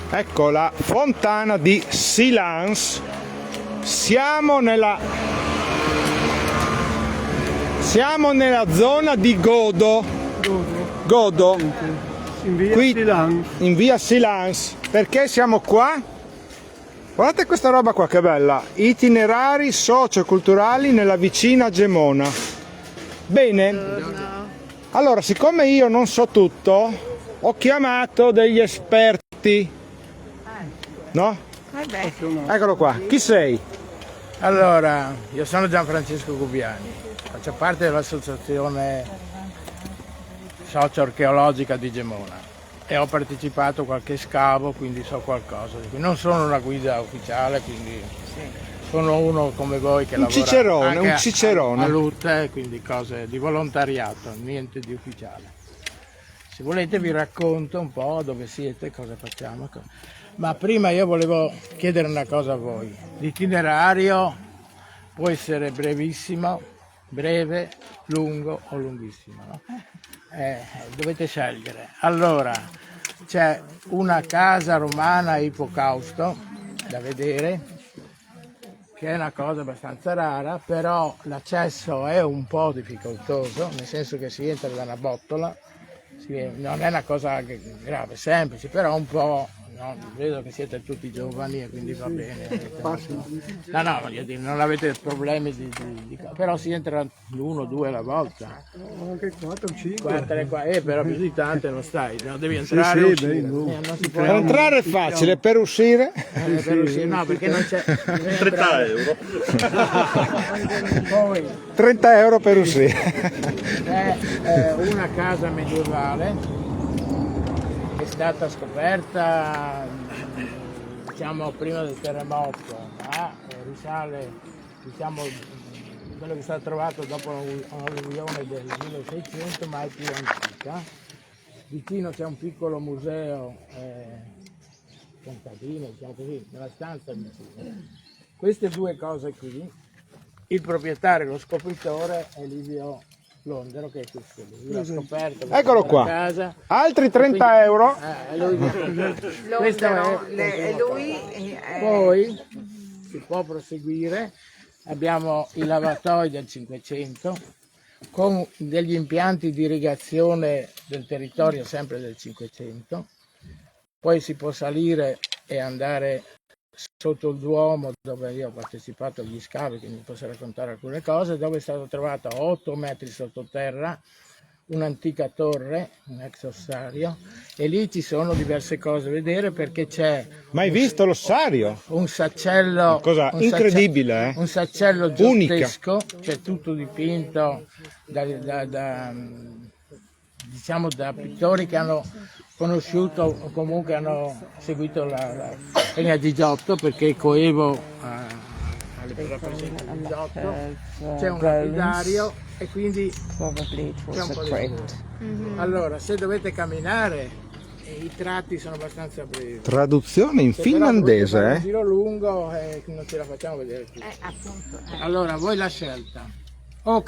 Ecco la fontana di Silence. Siamo nella zona di Godo. In via Qui Silence. in via Silence. Perché siamo qua? Guardate questa roba qua che bella. Itinerari socioculturali nella vicina Gemona. Bene. Allora, siccome io non so tutto, ho chiamato degli esperti. No? Eccolo qua. Chi sei? Allora, io sono Gianfrancesco Gubiani, faccio parte dell'associazione socio-archeologica di Gemona e ho partecipato a qualche scavo, quindi so qualcosa. Non sono una guida ufficiale, quindi sono uno come voi che lavora Cicerone, anche un cicerone. a Lute, quindi cose di volontariato, niente di ufficiale. Se volete vi racconto un po' dove siete, cosa facciamo. Ma prima io volevo chiedere una cosa a voi. L'itinerario può essere brevissimo, breve, lungo o lunghissimo, no? Dovete scegliere. Allora, c'è una casa romana a Ippocausto da vedere, che è una cosa abbastanza rara, però l'accesso è un po' difficoltoso, nel senso che si entra da una botola, non è una cosa grave, semplice, però un po'. No, vedo che siete tutti giovani e quindi va bene. No, voglio dire, non avete problemi però si entra 1 2 alla volta. Anche 4 5. Però più di tante non stai, no? Devi entrare e uscire. Non si può. Per entrare è facile, per uscire? Per uscire no, perché non c'è. 30 euro. Poi 30 euro per uscire. è una casa medievale. È stata scoperta diciamo prima del terremoto, ma risale quello che è stato trovato dopo un'alluvione del 1600, ma è più antica. Vicino c'è un piccolo museo contadino, diciamo così, nella stanza vicino. Queste due cose qui, il proprietario, lo scopritore è Livio Londero, che è questo, lui l'ha scoperto. Eccolo qua. Casa. Altri 30 euro. Poi si può proseguire. Abbiamo i lavatoi del 500 con degli impianti di irrigazione del territorio sempre del 500. Poi si può salire e andare sotto il Duomo, dove io ho partecipato agli scavi, quindi posso raccontare alcune cose, dove è stato trovato a 8 metri sottoterra un'antica torre, un ex ossario, e lì ci sono diverse cose da vedere, perché c'è Mai visto l'ossario? un saccello, Cosa incredibile, un saccello Unica. giottesco, c'è tutto dipinto diciamo da pittori che hanno conosciuto o comunque hanno seguito la linea di Giotto, perché il coevo rappresenta il Giotto, c'è un lapidario e quindi c'è un po' di... Allora, se dovete camminare, i tratti sono abbastanza brevi. Traduzione in Se però dovete fare finlandese, un giro lungo non ce la facciamo vedere tutti. Allora, voi la scelta.